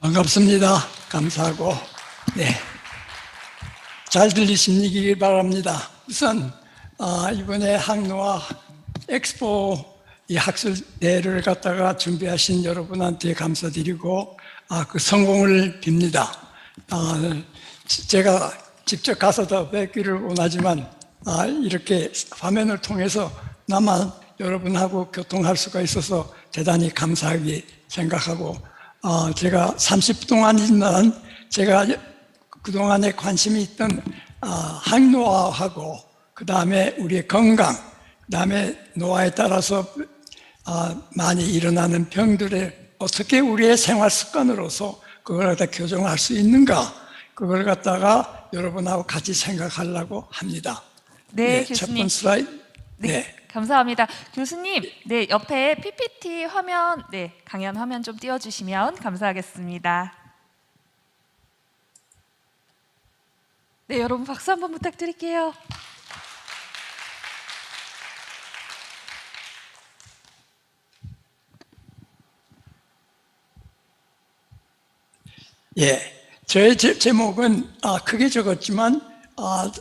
반갑습니다. 감사하고, 네. 잘 들리시기 바랍니다. 우선, 이번에 항노화 엑스포 이 학술대회를 갖다가 준비하신 여러분한테 감사드리고, 그 성공을 빕니다. 제가 직접 가서 더 뵙기를 원하지만, 이렇게 화면을 통해서 나만 여러분하고 교통할 수가 있어서 대단히 감사하게 생각하고, 제가 30 동안이지만 제가 그동안에 관심이 있던 항노화하고 그 다음에 우리의 건강, 그 다음에 노화에 따라서 많이 일어나는 병들을 어떻게 우리의 생활 습관으로서 그걸 갖다 교정할 수 있는가, 그걸 갖다가 여러분하고 같이 생각하려고 합니다. 네, 첫 교수님. 번째 슬라이드. 네, 감사합니다. 교수님, 네, 옆에 PPT 화면, 네, 강연 화면 좀 띄워주시면 감사하겠습니다. 네, 여러분 박수 한번 부탁드릴게요. 예, 저의 제목은 크게 적었지만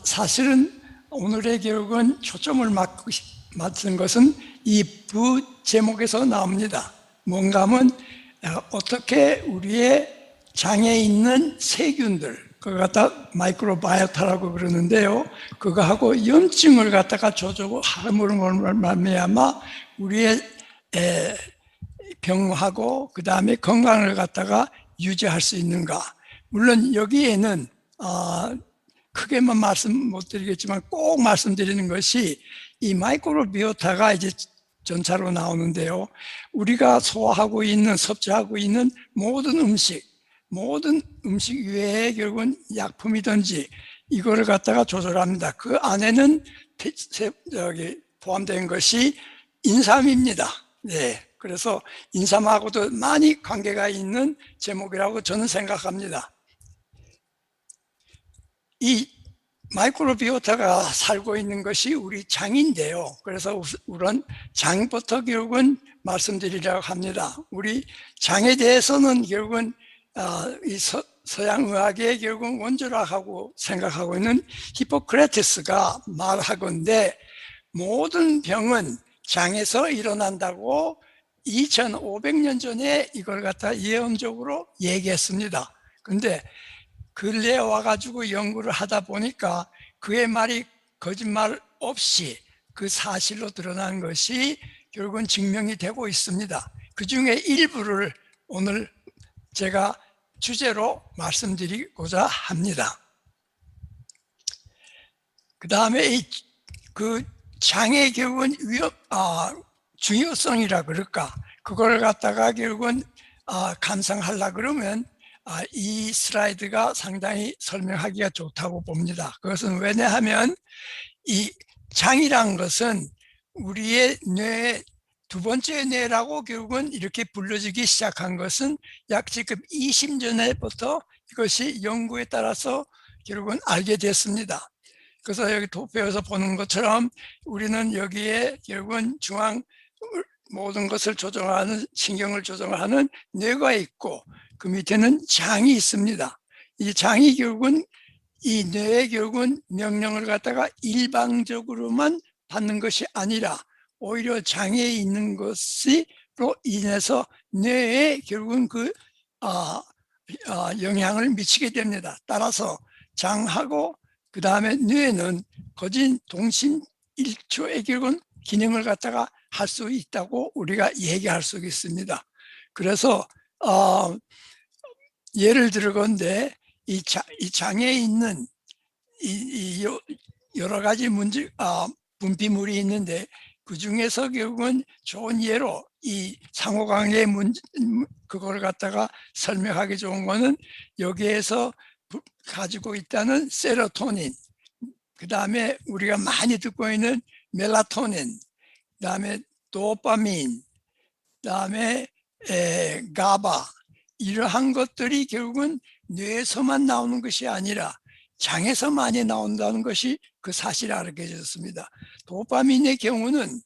사실은 오늘의 교육은 초점을 맞춘 것은 이 부제목에서 나옵니다. 뭔가 하면 어떻게 우리의 장에 있는 세균들, 그거 갖다 마이크로바이오타라고 그러는데요, 그거하고 염증을 갖다가 조절함으로 말미암아 우리의 병하고 그 다음에 건강을 갖다가 유지할 수 있는가. 물론 여기에는 크게만 말씀 못 드리겠지만 꼭 말씀드리는 것이 이 마이크로비오타가 이제 전차로 나오는데요, 우리가 소화하고 있는, 섭취하고 있는 모든 음식 외에 결국은 약품이든지 이거를 갖다가 조절합니다. 그 안에는 포함된 것이 인삼입니다. 네, 그래서 인삼하고도 많이 관계가 있는 제목이라고 저는 생각합니다. 이 마이크로비오타가 살고 있는 것이 우리 장인데요, 그래서 우선 장부터 결국은 말씀드리려고 합니다. 우리 장에 대해서는 결국은 이 서양의학의 결국은 원조라고 생각하고 있는 히포크라테스가 말하건대 모든 병은 장에서 일어난다고 2500년 전에 이걸 갖다 예언적으로 얘기했습니다. 근데 근래에 와가지고 연구를 하다 보니까 그의 말이 거짓말 없이 그 사실로 드러난 것이 결국은 증명이 되고 있습니다. 그 중에 일부를 오늘 제가 주제로 말씀드리고자 합니다. 그 다음에 그 장의 결국은 중요성이라 그럴까, 그걸 갖다가 결국은 감상하려 그러면 이 슬라이드가 상당히 설명하기가 좋다고 봅니다. 그것은 왜냐하면 이 장이란 것은 우리의 뇌의 두 번째 뇌라고 결국은 이렇게 불려지기 시작한 것은 약 지금 20년부터 이것이 연구에 따라서 결국은 알게 됐습니다. 그래서 여기 도표에서 보는 것처럼 우리는 여기에 결국은 중앙 모든 것을 조정하는, 신경을 조정하는 뇌가 있고 그 밑에는 장이 있습니다. 이 장이 결국은 이 뇌의 결국은 명령을 갖다가 일방적으로만 받는 것이 아니라 오히려 장에 있는 것으로 인해서 뇌에 결국은 영향을 미치게 됩니다. 따라서 장하고 그 다음에 뇌는 거진 동심일조의 결국은 기능을 갖다가 할 수 있다고 우리가 얘기할 수 있습니다. 그래서 예를 들건데 이 장에 있는 여러 가지 분비물이 있는데 그 중에서 결국은 좋은 예로 이 상호관계 그걸 갖다가 설명하기 좋은 거는 여기에서 가지고 있다는 세로토닌, 그 다음에 우리가 많이 듣고 있는 멜라토닌, 그 다음에 도파민, 그 다음에 가바, 이러한 것들이 결국은 뇌에서만 나오는 것이 아니라 장에서 많이 나온다는 것이 그 사실을 알게 되었습니다. 도파민의 경우는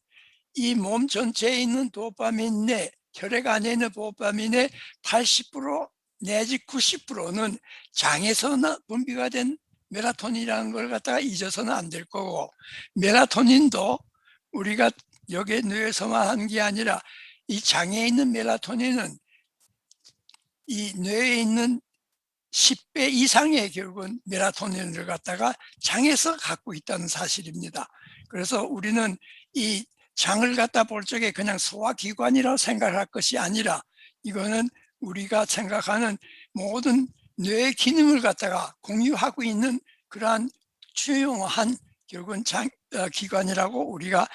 이 몸 전체에 있는 도파민 내 혈액 안에 있는 도파민의 80% 내지 90%는 장에서 분비가 된 멜라토닌이라는 걸 갖다가 잊어서는 안 될 거고, 멜라토닌도 우리가 여기에 뇌에서만 하는 게 아니라 이 장에 있는 멜라토닌은 이 뇌에 있는 10배 이상의 결국은 멜라토닌을 갖다가 장에서 갖고 있다는 사실입니다. 그래서 우리는 이 장을 갖다 볼 적에 그냥 소화기관이라고 생각할 것이 아니라, 이거는 우리가 생각하는 모든 뇌의 기능을 갖다가 공유하고 있는 그러한 중요한 결국은 기관이라고 우리가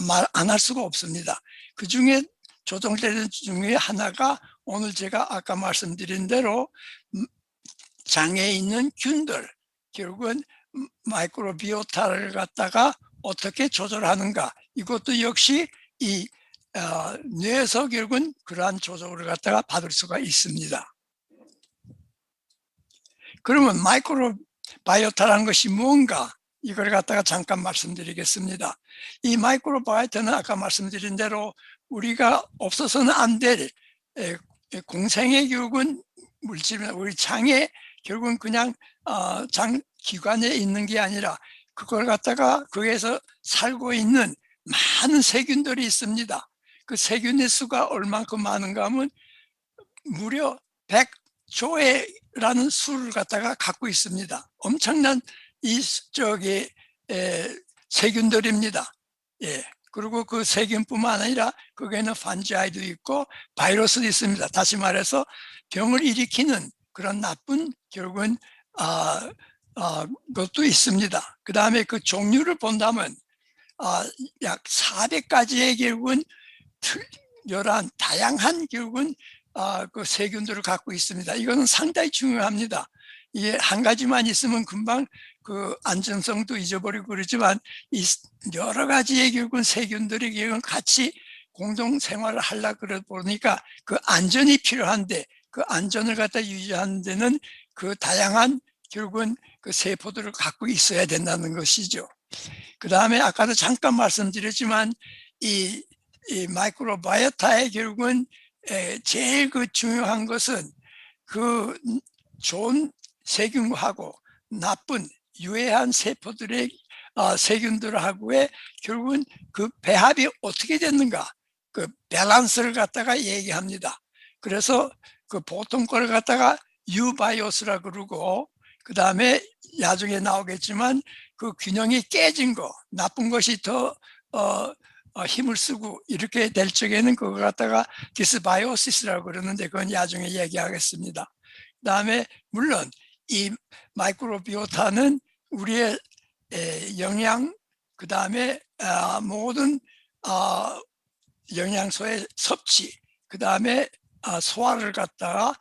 말 안 할 수가 없습니다. 그 중에 조정되는 중에 하나가 오늘 제가 아까 말씀드린 대로 장에 있는 균들, 결국은 마이크로비오타를 갖다가 어떻게 조절하는가, 이것도 역시 이 뇌에서 결국은 그러한 조절을 갖다가 받을 수가 있습니다. 그러면 마이크로바이오타라는 것이 뭔가, 이걸 갖다가 잠깐 말씀드리겠습니다. 이 마이크로바이오타는 아까 말씀드린 대로 우리가 없어서는 안 될 공생의 결국은 물질입니다. 우리 장에 결국은 그냥 장 기관에 있는 게 아니라 그걸 갖다가 거기에서 살고 있는 많은 세균들이 있습니다. 그 세균의 수가 얼만큼 많은가 하면 무려 100조라는 수를 갖다가 갖고 있습니다. 엄청난 세균들입니다. 예. 그리고 그 세균뿐만 아니라 거기에는 판자이도 있고 바이러스도 있습니다. 다시 말해서 병을 일으키는 그런 나쁜 결국은 것도 있습니다. 그 다음에 그 종류를 본다면 약 400가지의 결국은 여러한 다양한 결국은 그 세균들을 갖고 있습니다. 이거는 상당히 중요합니다. 이게 한 가지만 있으면 금방 그 안전성도 잊어버리고 그러지만, 이 여러 가지의 결국은 세균들이 결국은 같이 공동 생활을 하려고 그러다 보니까 그 안전이 필요한데, 그 안전을 갖다 유지하는 데는 그 다양한 결국은 그 세포들을 갖고 있어야 된다는 것이죠. 그 다음에 아까도 잠깐 말씀드렸지만 이 마이크로바이오타의 결국은 제일 그 중요한 것은 그 좋은 세균하고 나쁜 유해한 세포들의 세균들하고의 결국은 그 배합이 어떻게 됐는가, 그 밸런스를 갖다가 얘기합니다. 그래서 그 보통 걸 갖다가 유바이오스라 그러고, 그 다음에 나중에 나오겠지만 그 균형이 깨진 거, 나쁜 것이 더 힘을 쓰고 이렇게 될 적에는 그거 갖다가 디스바이오시스라고 그러는데, 그건 나중에 얘기하겠습니다. 그 다음에 물론 이 마이크로비오타는 우리의 영양, 그 다음에 모든 영양소의 섭취, 그 다음에 소화를 갖다가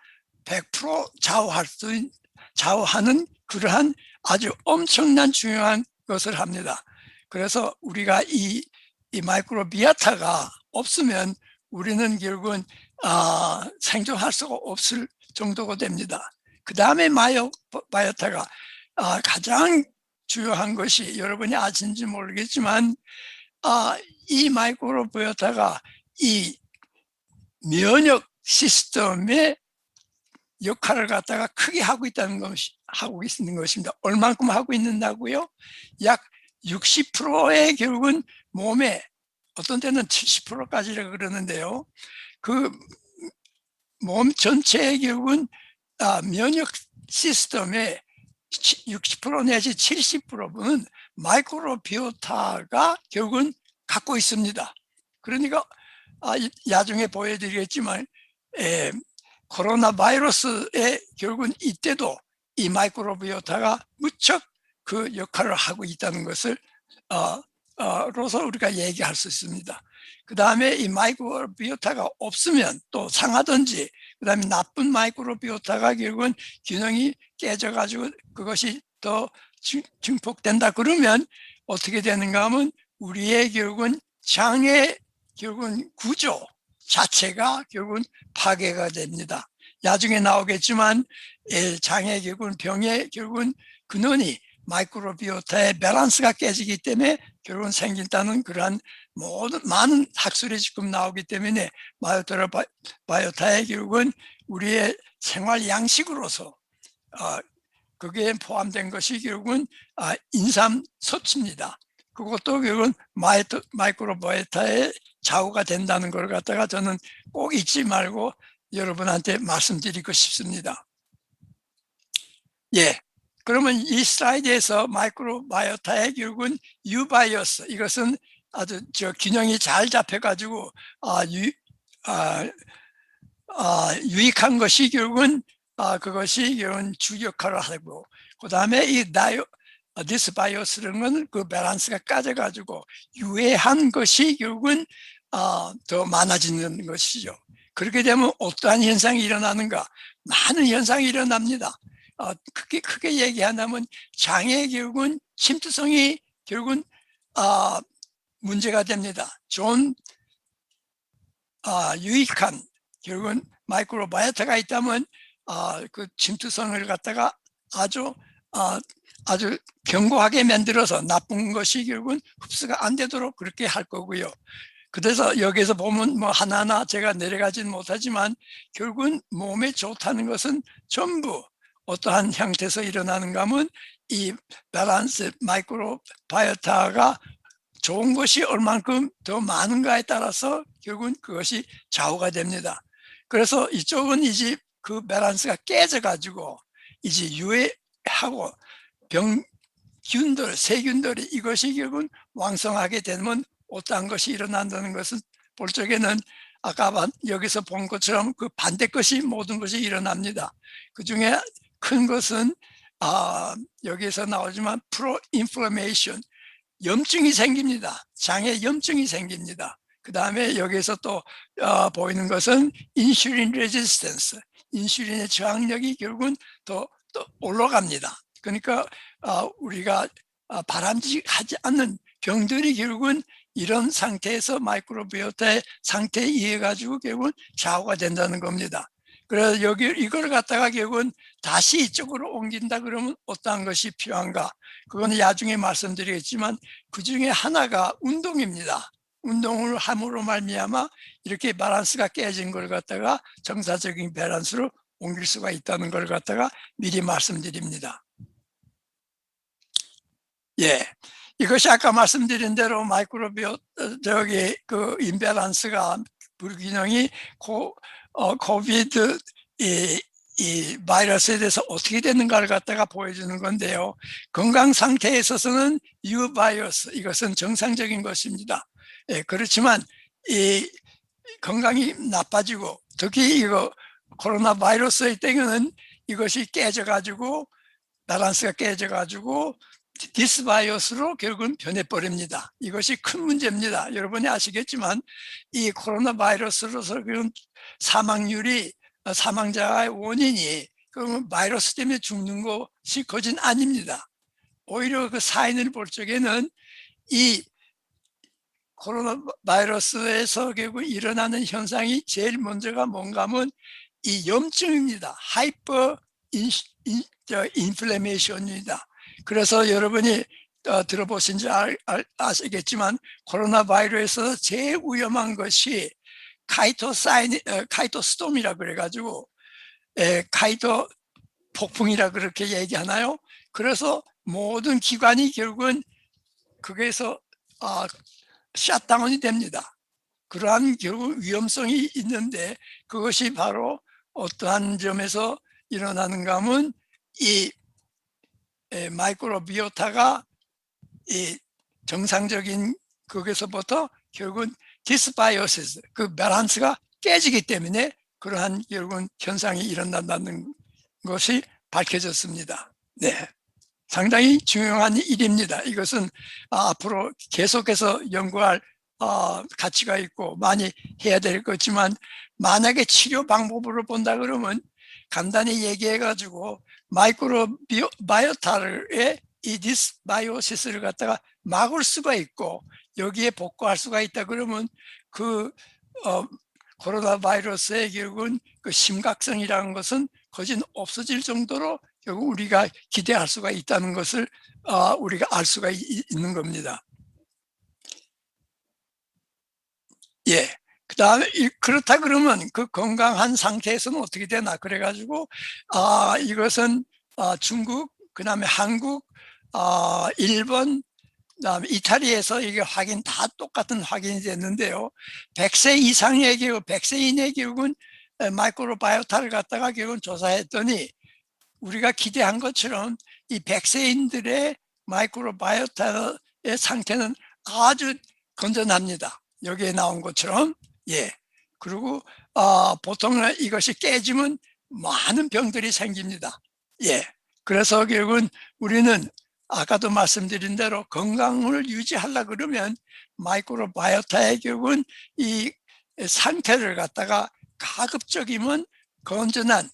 100% 좌우하는 그러한 아주 엄청난 중요한 것을 합니다. 그래서 우리가 이 마이크로비오타가 없으면 우리는 결국은 생존할 수가 없을 정도가 됩니다. 그 다음에 바이오타가 가장 중요한 것이, 여러분이 아신지 모르겠지만 이 마이크로바이오타가 이 면역 시스템의 역할을 갖다가 크게 하고 있는 것입니다. 얼만큼 하고 있는다고요? 약 60%의 결국은 몸에, 어떤 때는 70%까지라고 그러는데요, 그 몸 전체의 결국은 면역 시스템의 60% 내지 70%는 마이크로비오타가 결국은 갖고 있습니다. 그러니까 나중에 보여드리겠지만 코로나 바이러스의 결국은 이때도 이 마이크로비오타가 무척 그 역할을 하고 있다는 것을 로서 우리가 얘기할 수 있습니다. 그 다음에 이 마이크로비오타가 없으면 또 상하든지, 그 다음에 나쁜 마이크로비오타가 결국은 균형이 깨져가지고 그것이 더 증폭된다 그러면 어떻게 되는가 하면 우리의 결국은 장의 결국은 구조 자체가 결국은 파괴가 됩니다. 나중에 나오겠지만 장의 결국은 병의 결국은 근원이 마이크로비오타의 밸런스가 깨지기 때문에 결국은 생긴다는 그러한 많은 학술이 지금 나오기 때문에 바이오타의 결국은 우리의 생활 양식으로서 그게 포함된 것이 결국은 인삼 섭취입니다. 그것도 결국은 마이크로바이오타의 좌우가 된다는 걸 갖다가 저는 꼭 잊지 말고 여러분한테 말씀드리고 싶습니다. 예. 그러면 이 슬라이드에서 마이크로바이오타의 결국은 유바이오스, 이것은 아주 균형이 잘 잡혀가지고 유익한 것이 결국은 그것이 결국은 주 역할을 하고, 그 다음에 이 디스바이오스라는 건 그 밸런스가 까져가지고 유해한 것이 결국은 더 많아지는 것이죠. 그렇게 되면 어떠한 현상이 일어나는가? 많은 현상이 일어납니다. 크게 얘기한다면 장의 결국은 침투성이 결국은 문제가 됩니다. 좋은 유익한 결국은 마이크로바이오타가 있다면 그 침투성을 갖다가 아주 견고하게 만들어서 나쁜 것이 결국은 흡수가 안 되도록 그렇게 할 거고요. 그래서 여기서 보면 뭐 하나하나 제가 내려가지는 못하지만 결국은 몸에 좋다는 것은 전부 어떠한 형태에서 일어나는가 하면 이 밸런스 마이크로바이오타가 좋은 것이 얼만큼 더 많은가에 따라서 결국은 그것이 좌우가 됩니다. 그래서 이쪽은 이제 그 밸런스가 깨져가지고 이제 유해하고 세균들이 이것이 결국은 왕성하게 되면 어떠한 것이 일어난다는 것은 볼 적에는 아까 여기서 본 것처럼 그 반대 것이 모든 것이 일어납니다. 그 중에 큰 것은 여기서 나오지만 프로인플레이션, 염증이 생깁니다. 장에 염증이 생깁니다. 그 다음에 여기서 또 보이는 것은 인슐린 레지스턴스, 인슐린의 저항력이 결국은 또 올라갑니다. 그러니까 우리가 바람직하지 않는 병들이 결국은 이런 상태에서 마이크로바이오타의 상태에 의해 가지고 결국은 좌우가 된다는 겁니다. 그래서 이걸 갖다가 결국은 다시 이쪽으로 옮긴다 그러면 어떠한 것이 필요한가? 그건 나중에 말씀드리겠지만 그 중에 하나가 운동입니다. 운동을 함으로 말미암아 이렇게 밸런스가 깨진 걸 갖다가 정사적인 밸런스로 옮길 수가 있다는 걸 갖다가 미리 말씀드립니다. 예. 이것이 아까 말씀드린 대로 그 임밸런스가 불균형이 코비드 이 바이러스에 대해서 어떻게 되는가를 갖다가 보여주는 건데요. 건강 상태에 있어서는 유바이러스, 이것은 정상적인 것입니다. 예, 그렇지만 이 건강이 나빠지고 특히 이거 코로나 바이러스의 때는 이것이 깨져가지고 밸런스가 깨져가지고 디스바이오스로 결국은 변해버립니다. 이것이 큰 문제입니다. 여러분이 아시겠지만 이 코로나 바이러스로서 사망자의 원인이 그러면 바이러스 때문에 죽는 것이 거진 아닙니다. 오히려 그 사인을 볼 적에는 이 코로나 바이러스에서 결국 일어나는 현상이 제일 먼저가 뭔가 하면 이 염증입니다. 하이퍼 인플레메이션입니다. 그래서 여러분이 들어보신지 아시겠지만 코로나 바이러스에서 제일 위험한 것이 카이토스톰이라 그래가지고 카이토 폭풍이라 그렇게 얘기하나요? 그래서 모든 기관이 결국은 거기에서 셧다운이 됩니다. 그러한 결국 위험성이 있는데 그것이 바로 어떠한 점에서 일어나는가 하면 이 마이크로비오타가 이 정상적인 거기서부터 결국은 디스바이오시스, 그 밸런스가 깨지기 때문에 그러한 결국은 현상이 일어난다는 것이 밝혀졌습니다. 네, 상당히 중요한 일입니다. 이것은 앞으로 계속해서 연구할 가치가 있고 많이 해야 될 거지만 만약에 치료 방법으로 본다 그러면 간단히 얘기해 가지고 마이크로바이오타의 이 디스바이오시스를 갖다가 막을 수가 있고 여기에 복구할 수가 있다 그러면 그 코로나 바이러스의 결국은 그 심각성이라는 것은 거진 없어질 정도로 결국 우리가 기대할 수가 있다는 것을 우리가 알 수가 있는 겁니다. 예. 그다음에 그렇다 그러면 그 건강한 상태에서는 어떻게 되나 그래가지고 이것은 중국, 그다음에 한국, 일본, 그다음에 이탈리아에서 이게 다 똑같은 확인이 됐는데요. 100세 이상의 교육, 100세 이내 교육은 마이크로바이오타를 갖다가 교육은 조사했더니 우리가 기대한 것처럼 이 100세인들의 마이크로바이오타의 상태는 아주 건전합니다. 여기에 나온 것처럼. 예. 그리고 보통은 이것이 깨지면 많은 병들이 생깁니다. 예. 그래서 결국은 우리는 아까도 말씀드린 대로 건강을 유지하려 그러면 마이크로바이오타의 결국은 이 상태를 갖다가 가급적이면 건전한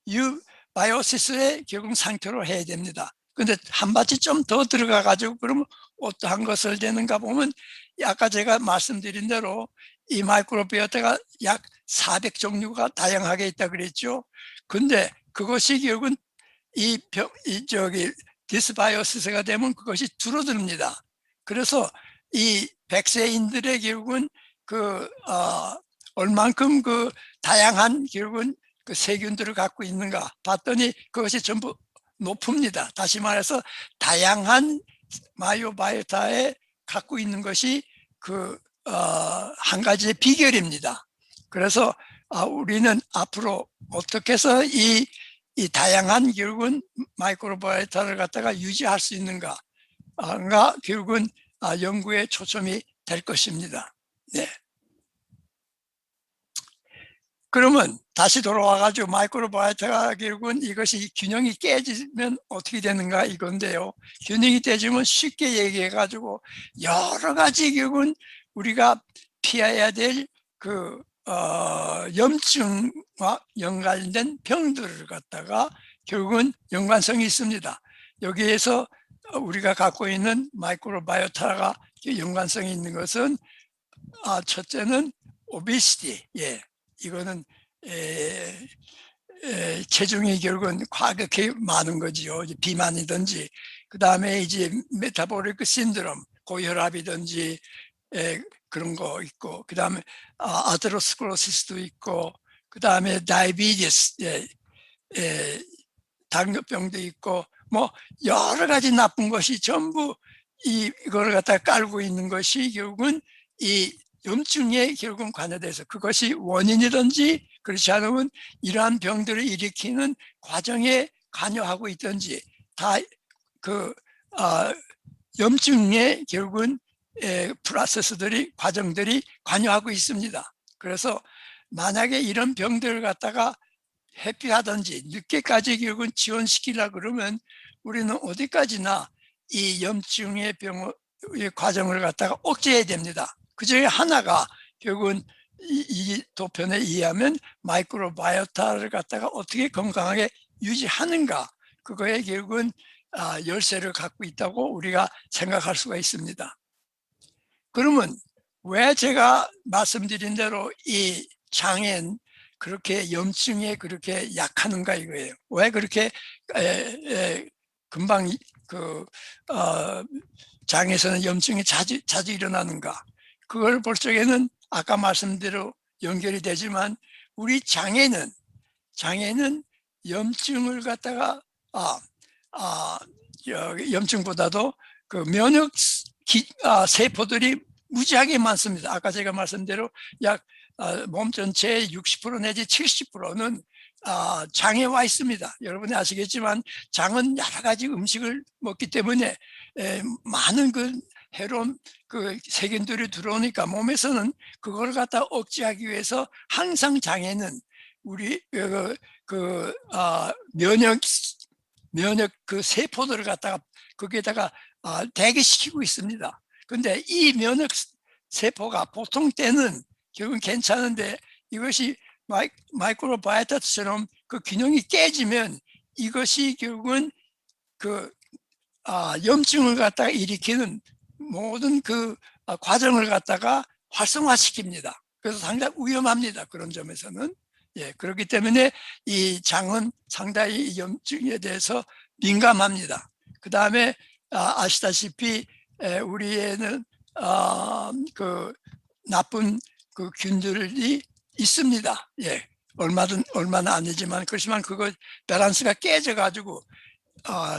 유바이오시스의 결국 상태로 해야 됩니다. 근데 한 바퀴 좀 더 들어가 가지고 그러면 어떠한 것을 되는가 보면 아까 제가 말씀드린 대로 이 마이크로바이오타가 약 400종류가 다양하게 있다 그랬죠. 근데 그것이 결국은 디스바이오시스가 되면 그것이 줄어듭니다. 그래서 이 100세인들의 결국은 얼만큼 그 다양한 결국은 그 세균들을 갖고 있는가 봤더니 그것이 전부 높습니다. 다시 말해서 다양한 마이오바이오타에 갖고 있는 것이 한 가지의 비결입니다. 그래서 우리는 앞으로 어떻게 해서 이 다양한 결국은 마이크로바이오타를 갖다가 유지할 수 있는가가 결국은 연구에 초점이 될 것입니다. 네. 그러면 다시 돌아와가지고 마이크로바이오타가 결국은 이것이 균형이 깨지면 어떻게 되는가 이건데요. 균형이 깨지면 쉽게 얘기해가지고 여러 가지 결국은 우리가 피해야 될 염증과 연관된 병들을 갖다가 결국은 연관성이 있습니다. 여기에서 우리가 갖고 있는 마이크로바이오타가 연관성이 있는 것은 첫째는 오베시티. 예. 이거는 체중이 결국은 과격히 많은 거지요. 비만이든지, 그 다음에 이제 메타볼릭 신드롬, 고혈압이든지 그런 거 있고, 그 다음에 아테로스클로시스도 있고, 그 다음에 다이비티스, 당뇨병도 있고, 뭐 여러 가지 나쁜 것이 전부 이걸 갖다 깔고 있는 것이 결국은 이 염증에 결국은 관여돼서 그것이 원인이든지 그렇지 않으면 이러한 병들을 일으키는 과정에 관여하고 있든지 다 염증에 결국은 프로세스들이 과정들이 관여하고 있습니다. 그래서 만약에 이런 병들을 갖다가 회피하든지 늦게까지 결국은 지원시키려 그러면 우리는 어디까지나 이 염증의 병의 과정을 갖다가 억제해야 됩니다. 그 중에 하나가 결국은 이 도편에 의하면 마이크로바이오타를 갖다가 어떻게 건강하게 유지하는가, 그거에 결국은 열쇠를 갖고 있다고 우리가 생각할 수가 있습니다. 그러면 왜 제가 말씀드린 대로 이 장애는 그렇게 염증에 그렇게 약하는가 이거예요. 왜 그렇게 금방 장에서는 염증이 자주 일어나는가? 그걸 볼 적에는 아까 말씀대로 연결이 되지만 우리 장애는 염증을 갖다가 염증보다도 그 면역 세포들이 무지하게 많습니다. 아까 제가 말씀대로 약 몸 전체의 60% 내지 70%는 장에 와 있습니다. 여러분이 아시겠지만 장은 여러 가지 음식을 먹기 때문에 많은 해로운 세균들이 들어오니까 몸에서는 그걸 갖다 억제하기 위해서 항상 장에는 우리 면역 세포들을 갖다가 거기에다가 대기시키고 있습니다. 근데 이 면역 세포가 보통 때는 결국은 괜찮은데 이것이 마이크로바이오타처럼 그 균형이 깨지면 이것이 결국은 염증을 갖다가 일으키는 모든 과정을 갖다가 활성화시킵니다. 그래서 상당히 위험합니다. 그런 점에서는. 예, 그렇기 때문에 이 장은 상당히 염증에 대해서 민감합니다. 그 다음에 아시다시피 우리에는 그 나쁜 그 균들이 있습니다. 예, 얼마는 아니지만, 그렇지만 그거 밸런스가 깨져가지고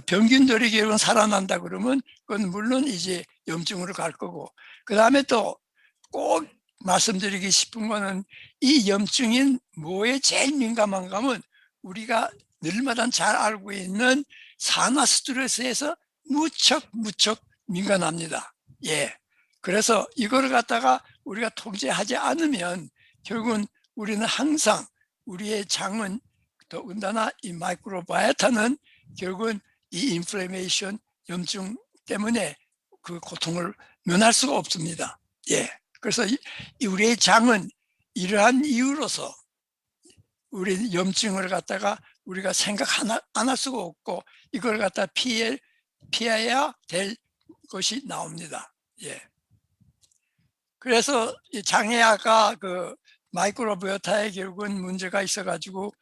병균들이 결국은 살아난다 그러면 그건 물론 이제 염증으로 갈 거고, 그 다음에 또 꼭 말씀드리기 싶은 거는, 이 염증인 뭐에 제일 민감한가 하면 우리가 늘마다 잘 알고 있는 산화 스트레스에서 무척 민감합니다. 예. 그래서 이거를 갖다가 우리가 통제하지 않으면 결국은 우리는 항상 우리의 장은, 더군다나 이 마이크로바이오타는 결국은 이 인플레이메이션, 염증 때문에 그 고통을 면할 수가 없습니다. 예. 그래서 우리의 장은 이러한 이유로서 우리 염증을 갖다가 우리가 생각 안 할 수가 없고, 이걸 갖다 피해야 될 것이 나옵니다. 예. 그래서 이 장애아가 그 마이크로바이오타에 결국은 문제가 있어가지고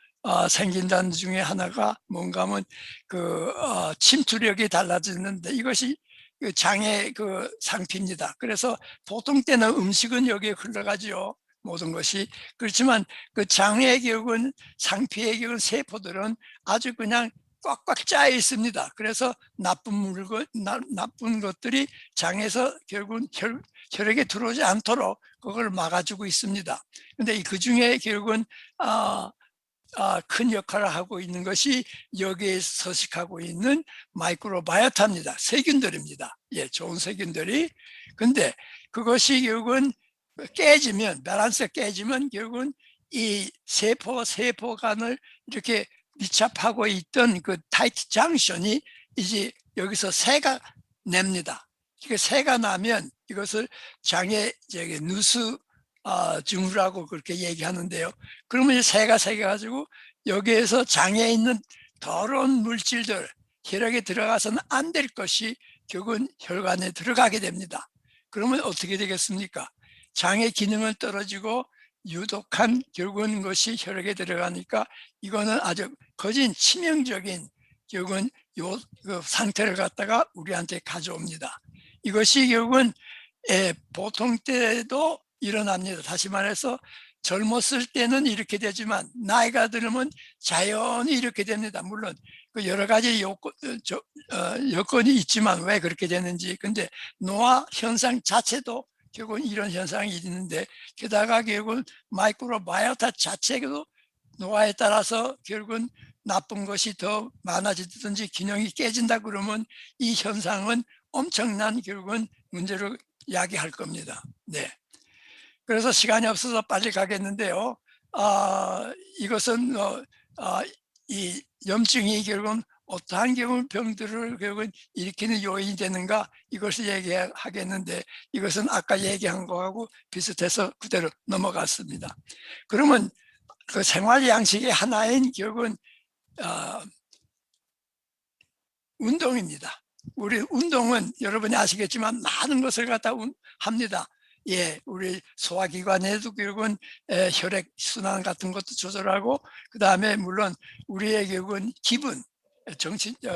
생긴다는 중에 하나가 뭔가 하면 그 침투력이 달라지는데, 이것이 그 장애 그 상피입니다. 그래서 보통 때는 음식은 여기에 흘러가지요, 모든 것이. 그렇지만 그 장애의 결국은 상피의 결국은 세포들은 아주 그냥 꽉꽉 짜여 있습니다. 그래서 나쁜 것들이 장에서 결국은 혈액에 들어오지 않도록 그걸 막아주고 있습니다. 근데 그 중에 결국은 큰 역할을 하고 있는 것이 여기에 서식하고 있는 마이크로바이오타입니다. 세균들입니다. 예, 좋은 세균들이. 근데 그것이 결국은 깨지면, 밸런스가 깨지면 결국은 이 세포 간을 이렇게 밀착하고 있던 그 타이트 장션이 이제 여기서 새가 냅니다. 그 새가 나면 이것을 장애 누수 증후라고 그렇게 얘기하는데요. 그러면 새가 새겨가지고 여기에서 장애에 있는 더러운 물질들, 혈액에 들어가서는 안 될 것이 결국은 혈관에 들어가게 됩니다. 그러면 어떻게 되겠습니까? 장의 기능은 떨어지고 유독한 결국은 것이 혈액에 들어가니까 이거는 아주 거진 치명적인 결국은 그 상태를 갖다가 우리한테 가져옵니다. 이것이 결국은 보통 때도 일어납니다. 다시 말해서 젊었을 때는 이렇게 되지만 나이가 들면 자연히 이렇게 됩니다. 물론 그 여러 가지 여건이 있지만 왜 그렇게 되는지. 근데 노화 현상 자체도 결국은 이런 현상이 있는데, 게다가 결국은 마이크로바이오타 자체도 노화에 따라서 결국은 나쁜 것이 더 많아지든지 균형이 깨진다 그러면 이 현상은 엄청난 결국은 문제로 야기할 겁니다. 네. 그래서 시간이 없어서 빨리 가겠는데요. 이것은 이 염증이 결국은 어떠한 경우 병들을 결국은 일으키는 요인이 되는가, 이것을 얘기하겠는데, 이것은 아까 얘기한 거하고 비슷해서 그대로 넘어갔습니다. 그러면 그 생활 양식의 하나인 결국은 운동입니다. 우리 운동은 여러분이 아시겠지만 많은 것을 갖다 합니다. 예, 우리 소화기관에도 결국은 혈액 순환 같은 것도 조절하고, 그 다음에 물론 우리의 결국은 기분,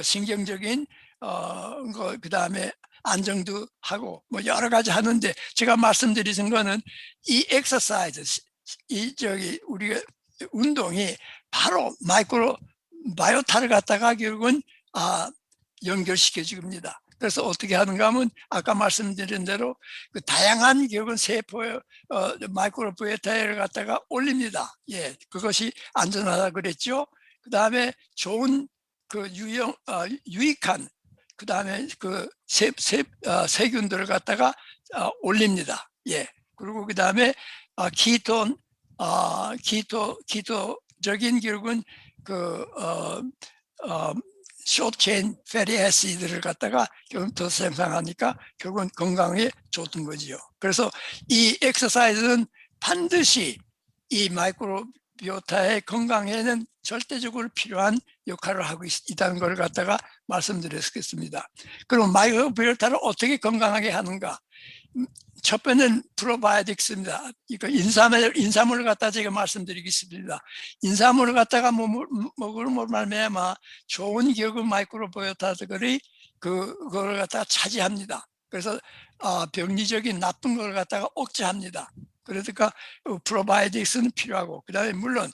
신경적인 그 다음에 안정도 하고 뭐 여러 가지 하는데, 제가 말씀드리는 거는 이 엑서사이즈, 우리가 운동이 바로 마이크로바이오타를 갖다가 결국은 연결시켜 줍니다. 그래서 어떻게 하는가 하면 아까 말씀드린 대로 그 다양한 결국은 세포의 마이크로바이오타를 갖다가 올립니다. 예, 그것이 안전하다 그랬죠. 그 다음에 좋은 그 유익한 그 다음에 그 세균들을 갖다가 올립니다. 예, 그리고 그 다음에 기토적인 결국은 그 숏체인 패티 애시드를 갖다가 결국 더 생산하니까 결국은 건강에 좋던 거지요. 그래서 이 엑서사이즈는 반드시 이 마이크로비오타의 건강에는 절대적으로 필요한 역할을 하고 있다는 걸 갖다가 말씀드렸겠습니다. 그럼 마이크로비오타를 어떻게 건강하게 하는가? 첫 번째는 프로바이오틱스입니다. 이거 인삼을 갖다 제가 말씀드리겠습니다. 인삼을 갖다가 먹으로 말미암아 좋은 결국 마이크로바이오타들이 그걸 갖다가 차지합니다. 그래서 병리적인 나쁜 걸 갖다가 억제합니다. 그러니까 프로바이오틱스는 필요하고, 그다음에 물론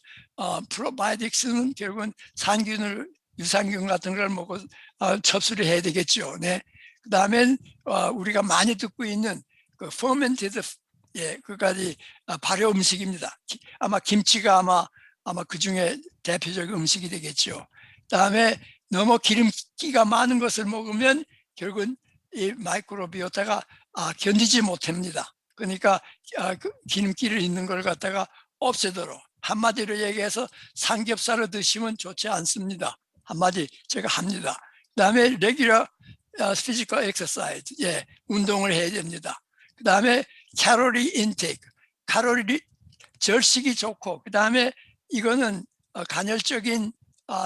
프로바이오틱스는 결국은 산균을 유산균 같은 걸 먹고 섭취를 해야 되겠죠. 네. 그다음에 우리가 많이 듣고 있는 그 fermented, 예, 그까지 발효 음식입니다. 아마 김치가 아마 그 중에 대표적인 음식이 되겠죠. 그다음에 너무 기름기가 많은 것을 먹으면 결국은 이 마이크로비오타가 견디지 못합니다. 그러니까 그 기름기를 있는 걸 갖다가 없애도록, 한마디로 얘기해서 삼겹살을 드시면 좋지 않습니다. 한마디 제가 합니다. 그다음에 레귤러 피지컬 엑서사이즈, 예, 운동을 해야 됩니다. 그다음에 칼로리 인테이크, 칼로리 절식이 좋고, 그다음에 이거는 간헐적인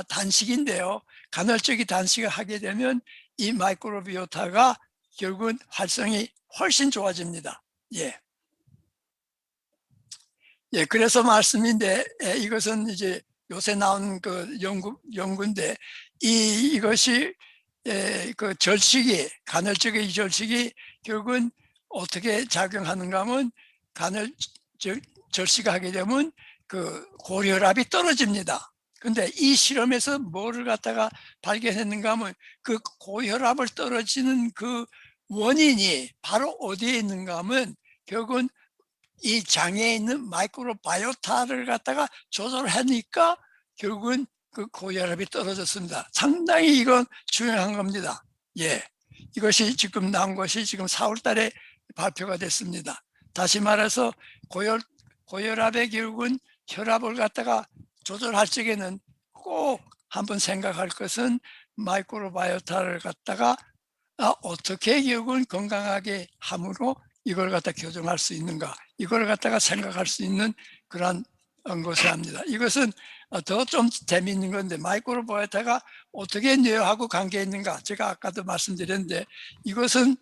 단식인데요. 간헐적인 단식을 하게 되면 이 마이크로비오타가 결국은 활성이 훨씬 좋아집니다. 예. 예, 그래서 말씀인데, 이것은 이제 요새 나온 그 연구인데, 이것이 그 절식이, 간헐적인 이 절식이 결국은 어떻게 작용하는가 하면, 절식하게 되면 그 고혈압이 떨어집니다. 근데 이 실험에서 뭐를 갖다가 발견했는가 하면, 그 고혈압을 떨어지는 그 원인이 바로 어디에 있는가 하면, 결국은 이 장에 있는 마이크로바이오타를 갖다가 조절하니까 결국은 그 고혈압이 떨어졌습니다. 상당히 이건 중요한 겁니다. 예, 이것이 지금 나온 것이 지금 4월 달에 발표가 됐습니다. 다시 말해서 고혈압의 결국은 혈압을 갖다가 조절할 적에는 꼭 한번 생각할 것은 마이크로바이오타를 갖다가 어떻게 결국은 건강하게 함으로 이걸 갖다 교정할 수 있는가, 이걸 갖다가 생각할 수 있는 그러한 것을 합니다. 이것은 더 좀 재미있는 건데, 마이크로바이오타가 어떻게 뇌하고 관계 있는가, 제가 아까도 말씀드렸는데, 이것은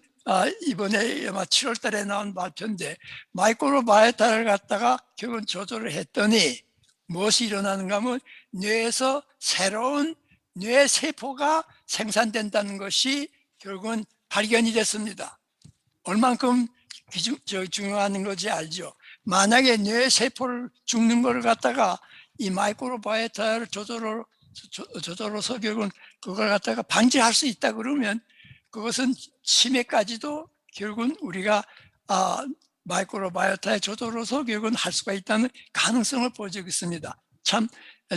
이번에 아마 7월 달에 나온 발표인데, 마이크로바이오타를 갖다가 결국은 조절을 했더니 무엇이 일어나는가 하면, 뇌에서 새로운 뇌세포가 생산된다는 것이 결국은 발견이 됐습니다. 얼만큼 중요한 건지 알죠. 만약에 뇌세포를 죽는 걸 갖다가 이 마이크로바이오타를 조절로서 결국은 그걸 갖다가 방지할 수 있다 그러면, 그것은 치매까지도 결국은 우리가 마이크로바이오타의 조절로서 결국은 할 수가 있다는 가능성을 보여주고 있습니다. 참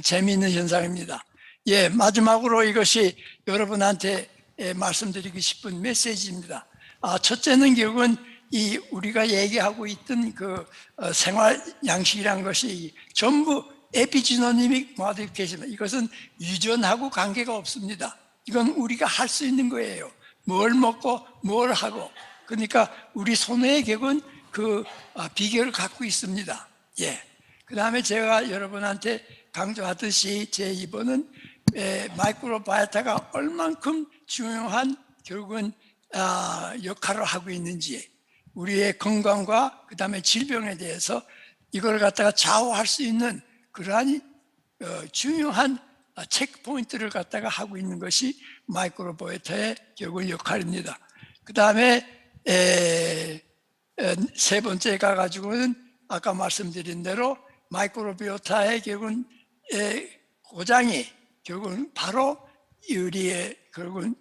재미있는 현상입니다. 예, 마지막으로 이것이 여러분한테 말씀드리고 싶은 메시지입니다. 첫째는 결국은 이 우리가 얘기하고 있던 그 생활 양식이란 것이 전부 에피지노미क 모디피케이션, 이것은 유전하고 관계가 없습니다. 이건 우리가 할 수 있는 거예요. 뭘 먹고 뭘 하고. 그러니까 우리 손에 결국은 그 비결을 갖고 있습니다. 예. 그 다음에 제가 여러분한테 강조하듯이 제 2번은 마이크로바이오타가 얼만큼 중요한 결국은 역할을 하고 있는지, 우리의 건강과 그 다음에 질병에 대해서 이걸 갖다가 좌우할 수 있는 그러한 중요한 체크포인트를 갖다가 하고 있는 것이 마이크로바이오타의 결국 역할입니다. 그 다음에 세 번째가 가지고는 아까 말씀드린 대로 마이크로바이오타의 결국은 고장이 결국은 바로 우리의 결국은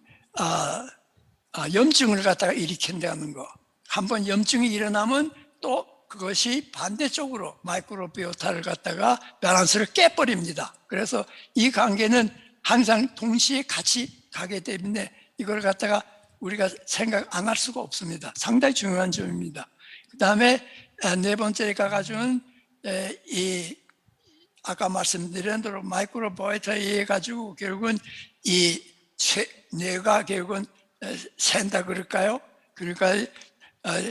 염증을 갖다가 일으킨다는 거. 한번 염증이 일어나면 또 그것이 반대쪽으로 마이크로바이오타를 갖다가 밸런스를 깨버립니다. 그래서 이 관계는 항상 동시에 같이 가게 때문에 이걸 갖다가 우리가 생각 안 할 수가 없습니다. 상당히 중요한 점입니다. 그 다음에 네 번째가 가지고는 이 아까 말씀드린 대로 마이크로바이오타에 의해 가지고 결국은 이 뇌가 결국은 샌다 그럴까요? 그러니까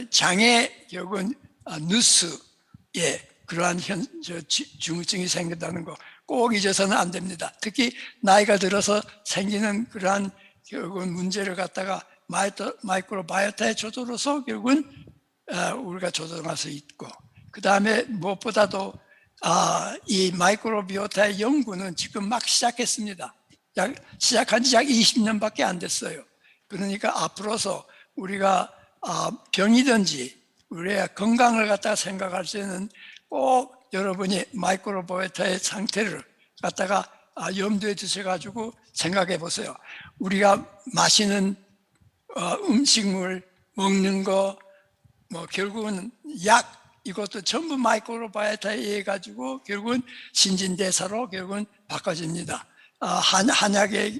장에 결국은 누스, 예, 그러한 중증이 생긴다는 거 꼭 잊어서는 안 됩니다. 특히 나이가 들어서 생기는 그러한 결국은 문제를 갖다가 마이크로바이오타의 조절로서 결국은 우리가 조절할 수 있고, 그 다음에 무엇보다도 이 마이크로바이오타의 연구는 지금 막 시작했습니다. 시작한 지 약 20년밖에 안 됐어요. 그러니까 앞으로서 우리가 병이든지 우리의 건강을 갖다가 생각할 때는 꼭 여러분이 마이크로바이오타의 상태를 갖다가 염두에 두셔가지고 생각해 보세요. 우리가 마시는 음식물, 먹는 거, 뭐 결국은 약, 이것도 전부 마이크로바이오타에 의해 가지고 결국은 신진대사로 결국은 바꿔집니다. 한약의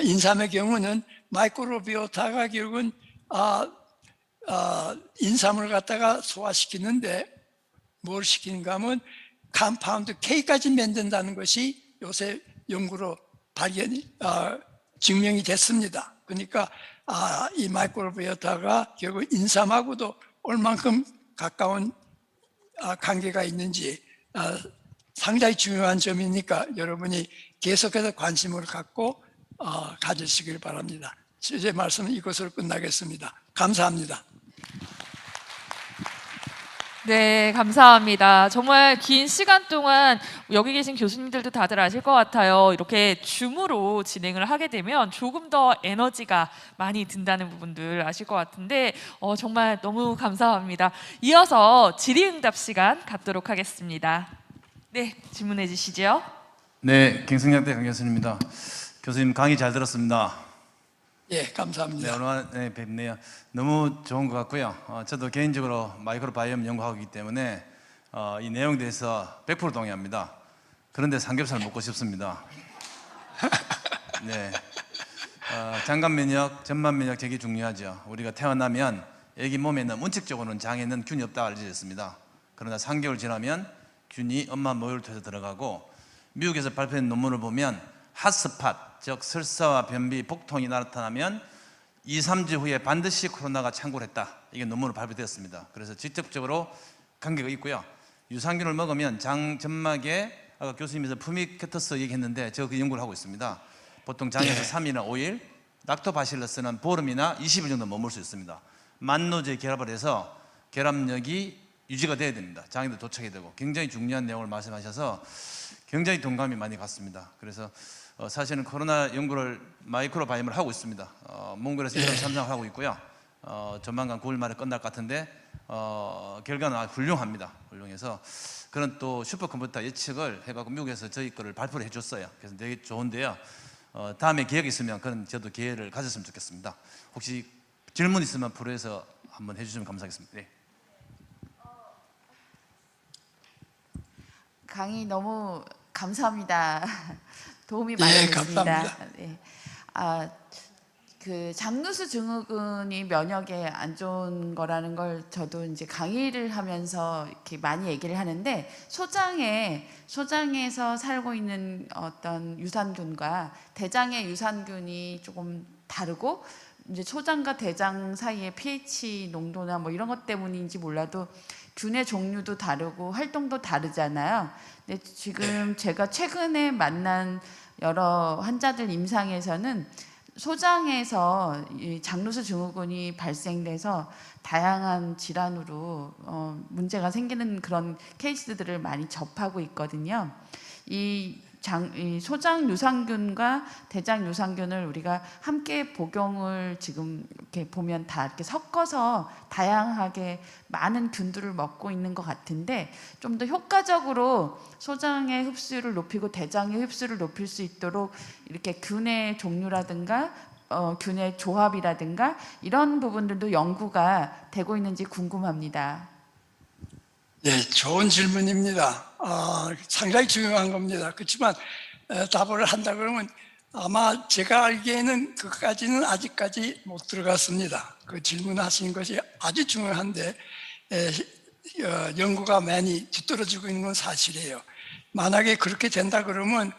인삼의 경우는 마이크로비오타가 결국은 인삼을 갖다가 소화시키는데 뭘 시키는가 하면 컴파운드 K까지 만든다는 것이 요새 연구로 증명이 됐습니다. 그러니까 이 마이크로비오타가 결국 인삼하고도 얼만큼 가까운 관계가 있는지 상당히 중요한 점이니까 여러분이 계속해서 관심을 갖고 가지시길 바랍니다. 제 말씀은 이것으로 끝나겠습니다. 감사합니다. 네, 감사합니다. 정말 긴 시간 동안 여기 계신 교수님들도 다들 아실 것 같아요. 이렇게 줌으로 진행을 하게 되면 조금 더 에너지가 많이 든다는 부분들 아실 것 같은데 정말 너무 감사합니다. 이어서 질의응답 시간 갖도록 하겠습니다. 네, 질문해 주시죠. 네, 경성여대 강 교수님입니다. 교수님 강의 잘 들었습니다. 예, 감사합니다. 네, 오늘 뵙네요. 너무 좋은 것 같고요. 저도 개인적으로 마이크로바이옴 연구하고 있기 때문에 이 내용에 대해서 100% 동의합니다. 그런데 삼겹살 먹고 싶습니다. 네, 장갑 면역, 전만 면역 되게 중요하죠. 우리가 태어나면 아기 몸에는 원칙적으로는 장에는 균이 없다고 알려졌습니다. 그러나 3개월 지나면 균이 엄마 모유를 통해서 들어가고 미국에서 발표된 논문을 보면 핫스팟, 즉 설사와 변비, 복통이 나타나면 2, 3주 후에 반드시 코로나가 창궐했다. 이게 논문으로 발표되었습니다. 그래서 직접적으로 관계가 있고요. 유산균을 먹으면 장 점막에 아까 교수님께서 푸미케터스 얘기했는데 제가 그 연구를 하고 있습니다. 보통 장에서 3일이나 5일, 락토바실러스는 보름이나 20일 정도 머물 수 있습니다. 만노제 결합을 해서 결합력이 유지가 돼야 됩니다. 장에도 도착이 되고 굉장히 중요한 내용을 말씀하셔서 굉장히 동감이 많이 갔습니다. 그래서 사실은 코로나 연구를 마이크로바이옴을 하고 있습니다. 몽골에서 1년 3상을 하고 있고요. 조만간 9월 말에 끝날 것 같은데 결과는 아주 훌륭합니다. 훌륭해서 그런 또 슈퍼컴퓨터 예측을 해가지고 미국에서 저희 거를 발표를 해줬어요. 그래서 되게 좋은데요. 다음에 기회가 있으면 그런 저도 기회를 가졌으면 좋겠습니다. 혹시 질문 있으면 프로에서 한번 해주시면 감사하겠습니다. 네. 강의 너무 감사합니다. 도움이 많이 됐습니다. 감사합니다. 네. 그 장누수 증후군이 면역에 안 좋은 거라는 걸 저도 이제 강의를 하면서 이렇게 많이 얘기를 하는데 소장에서 살고 있는 어떤 유산균과 대장의 유산균이 조금 다르고 이제 소장과 대장 사이의 pH 농도나 뭐 이런 것 때문인지 몰라도 균의 종류도 다르고 활동도 다르잖아요. 근데 지금 제가 최근에 만난 여러 환자들 임상에서는 소장에서 이 장누수 증후군이 발생돼서 다양한 질환으로 문제가 생기는 그런 케이스들을 많이 접하고 있거든요. 이 소장 유산균과 대장 유산균을 우리가 함께 복용을 지금 이렇게 보면 다 이렇게 섞어서 다양하게 많은 균들을 먹고 있는 것 같은데 좀 더 효과적으로 소장의 흡수율을 높이고 대장의 흡수를 높일 수 있도록 이렇게 균의 종류라든가 균의 조합이라든가 이런 부분들도 연구가 되고 있는지 궁금합니다. 네, 좋은 질문입니다. 상당히 중요한 겁니다. 그렇지만 답을 한다 그러면 아마 제가 알기에는 그까지는 아직까지 못 들어갔습니다. 그 질문하신 것이 아주 중요한데 연구가 많이 뒤떨어지고 있는 건 사실이에요. 만약에 그렇게 된다 그러면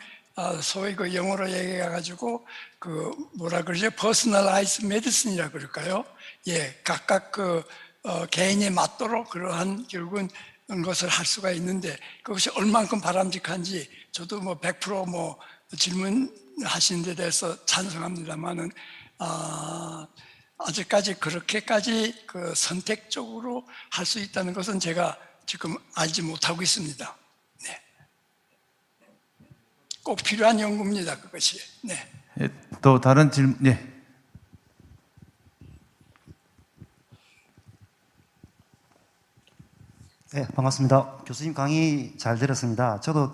소위 그 영어로 얘기해가지고 그 뭐라 그러죠? 퍼스널라이즈 메디슨이라 그럴까요? 예, 각각 그 개인에 맞도록 그러한 결국은 것을 할 수가 있는데 그것이 얼만큼 바람직한지 저도 뭐 100% 질문하신 데 대해서 찬성합니다만은 아직까지 그렇게까지 그 선택적으로 할 수 있다는 것은 제가 지금 알지 못하고 있습니다. 네. 꼭 필요한 연구입니다. 그것이. 네. 또 다른 질문, 네. 반갑습니다. 교수님 강의 잘 들었습니다. 저도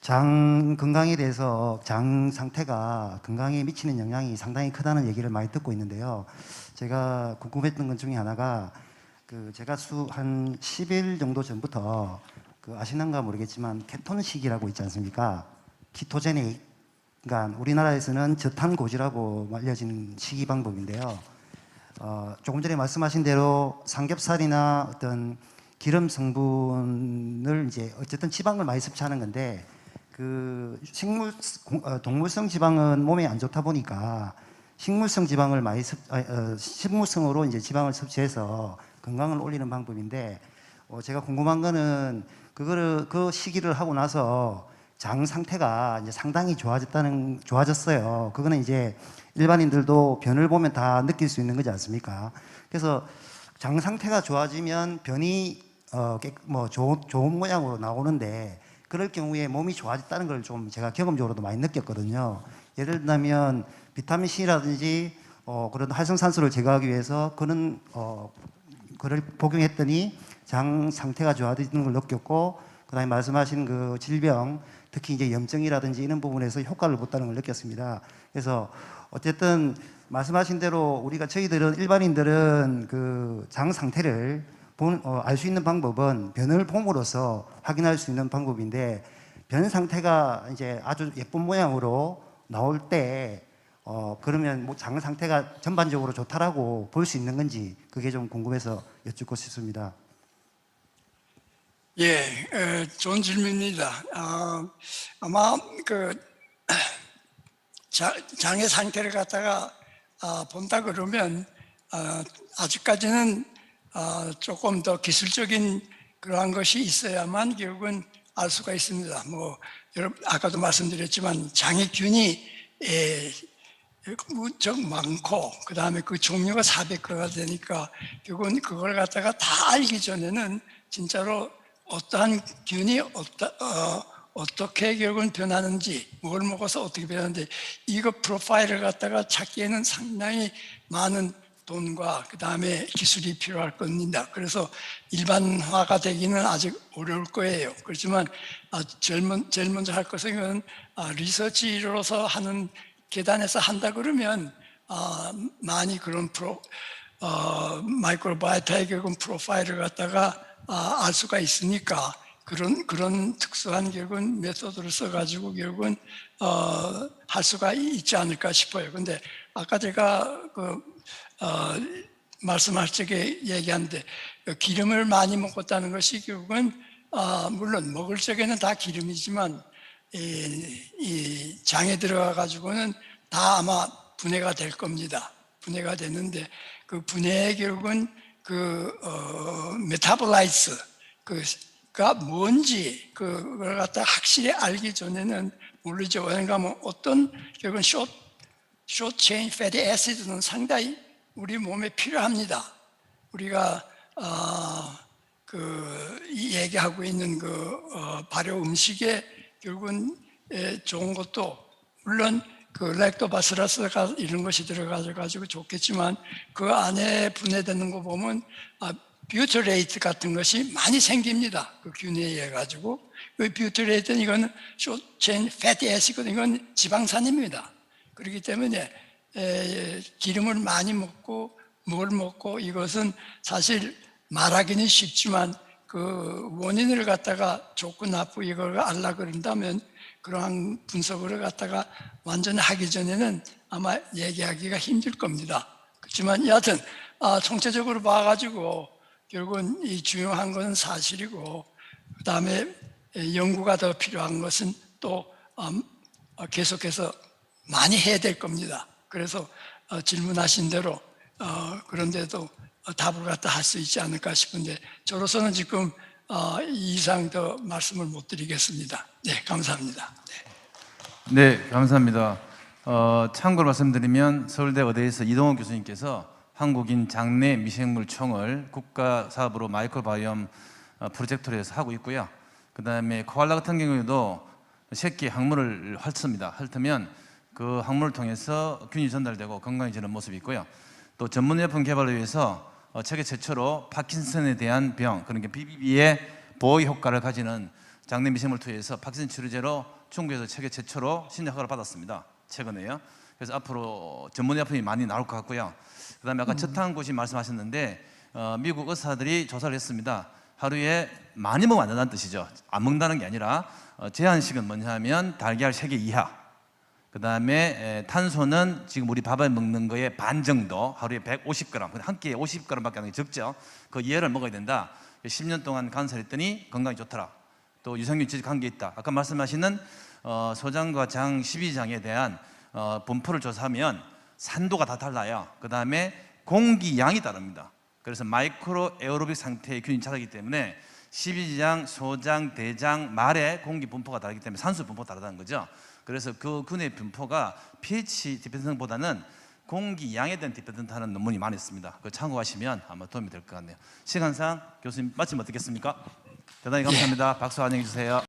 장 건강에 대해서 장 상태가 건강에 미치는 영향이 상당히 크다는 얘기를 많이 듣고 있는데요. 제가 궁금했던 것 중에 하나가 제가 한 10일 정도 전부터 아시는가 모르겠지만 케톤식이라고 있지 않습니까? 키토제닉. 그러니까 우리나라에서는 저탄고지라고 알려진 식이 방법인데요. 조금 전에 말씀하신 대로 삼겹살이나 어떤 기름 성분을 이제 어쨌든 지방을 많이 섭취하는 건데 동물성 지방은 몸에 안 좋다 보니까 식물성 지방을 식물성으로 이제 지방을 섭취해서 건강을 올리는 방법인데 제가 궁금한 거는 그 시기를 하고 나서 장 상태가 이제 상당히 좋아졌어요. 그거는 이제 일반인들도 변을 보면 다 느낄 수 있는 거지 않습니까? 그래서 장 상태가 좋아지면 변이 좋은 모양으로 나오는데 그럴 경우에 몸이 좋아졌다는 걸 좀 제가 경험적으로도 많이 느꼈거든요. 예를 들면 비타민 C라든지 그런 활성산소를 제거하기 위해서 그걸 복용했더니 장 상태가 좋아지는 걸 느꼈고, 그다음에 말씀하신 그 질병, 특히 이제 염증이라든지 이런 부분에서 효과를 봤다는 걸 느꼈습니다. 그래서 어쨌든 말씀하신 대로 저희들은 일반인들은 그 장 상태를 알 수 있는 방법은 변을 봄으로써 확인할 수 있는 방법인데, 변 상태가 이제 아주 예쁜 모양으로 나올 때 그러면 장 상태가 전반적으로 좋다라고 볼 수 있는 건지 그게 좀 궁금해서 여쭙고 싶습니다. 예, 좋은 질문입니다. 아마 장의 상태를 갖다가 본다 그러면 아직까지는 조금 더 기술적인 그러한 것이 있어야만 결국은 알 수가 있습니다. 여러분 아까도 말씀드렸지만 장의 균이 무척 많고 그 다음에 그 종류가 400개가 되니까 결국은 그걸 갖다가 다 알기 전에는 진짜로 어떠한 균이 어떻게 결국은 변하는지, 뭘 먹어서 어떻게 변하는지 이거 프로파일을 갖다가 찾기에는 상당히 많은 돈과 그 다음에 기술이 필요할 겁니다. 그래서 일반화가 되기는 아직 어려울 거예요. 그렇지만 제일 먼저 할 것은 리서치로서 하는 계단에서 한다 그러면 많이 그런 마이크로바이오타의 결국 프로파일을 갖다가 알 수가 있으니까 그런 특수한 결국은 메소드를 써가지고 결국은 할 수가 있지 않을까 싶어요. 근데 아까 제가 말씀할 적에 얘기하는데 기름을 많이 먹었다는 것이 결국은 물론 먹을 적에는 다 기름이지만 이 장에 들어가 가지고는 다 아마 분해가 될 겁니다. 분해가 되는데 그 분해의 결국은 메타볼라이트가 뭔지 그걸 갖다 확실히 알기 전에는 모르죠. 왜냐하면 어떤 결국은 숏체인 패티 애시드는 상당히 우리 몸에 필요합니다. 우리가 얘기하고 있는 발효 음식에 결국은 좋은 것도 물론 렉토바시러스가 이런 것이 들어가지고 좋겠지만 그 안에 분해되는 거 보면 뷰트레이트 같은 것이 많이 생깁니다. 그 균에 의해 가지고 그 뷰트레이트는 이거는 숏체인 패티 애시드, 이건 지방산입니다. 그렇기 때문에 기름을 많이 먹고 뭘 먹고 이것은 사실 말하기는 쉽지만 그 원인을 갖다가 좋고 나쁘고 이걸 알라 그런다면 그러한 분석을 갖다가 완전히 하기 전에는 아마 얘기하기가 힘들 겁니다. 그렇지만 여하튼 총체적으로 봐가지고 결국은 이 중요한 것은 사실이고 그 다음에 연구가 더 필요한 것은 또 계속해서 많이 해야 될 겁니다. 그래서 질문하신 대로 그런데도 답을 갖다 할 수 있지 않을까 싶은데 저로서는 지금 이 이상 더 말씀을 못 드리겠습니다. 네, 감사합니다. 네, 감사합니다. 참고로 말씀드리면 서울대 의대에서 이동호 교수님께서 한국인 장내 미생물총을 국가사업으로 마이크로바이옴 프로젝트로 해서 하고 있고요. 그 다음에 코알라 같은 경우에도 새끼 항문을 핥습니다. 핥으면 그 항문을 통해서 균이 전달되고 건강해지는 모습이 있고요. 또 전문의약품 개발을 위해서 세계 최초로 파킨슨에 대한 병, 그러니까 BBB의 보호 효과를 가지는 장내 미생물 투여해서 파킨슨 치료제로 중국에서 세계 최초로 신약 허가를 받았습니다. 최근에요. 그래서 앞으로 전문 약품이 많이 나올 것 같고요. 그다음에 아까 저탄고시 말씀하셨는데 미국 의사들이 조사를 했습니다. 하루에 많이 먹으면 안 된다는 뜻이죠. 안 먹는다는 게 아니라 제한식은 뭐냐면 달걀 3개 이하. 그다음에 탄소는 지금 우리 밥에 먹는 거의 반 정도, 하루에 150g, 한 끼에 50g밖에 안 되는 게 적죠. 그 이하를 먹어야 된다. 10년 동안 관찰했더니 건강이 좋더라. 또 유산균 지적한 게 있다. 아까 말씀하시는 소장과 장 12장에 대한 분포를 조사하면 산도가 다 달라요. 그 다음에 공기양이 다릅니다. 그래서 마이크로 에어로빅 상태의 균이 차르기 때문에 12장, 소장, 대장, 말의 공기 분포가 다르기 때문에 산소 분포가 다르다는 거죠. 그래서 그 균의 분포가 pH 디펜던트보다는 공기양에 대한 디펜던트 하는 논문이 많이 있습니다. 그거 참고하시면 아마 도움이 될 것 같네요. 시간상 교수님 마치면 어떻겠습니까? 대단히 감사합니다. 박수 환영해 주세요.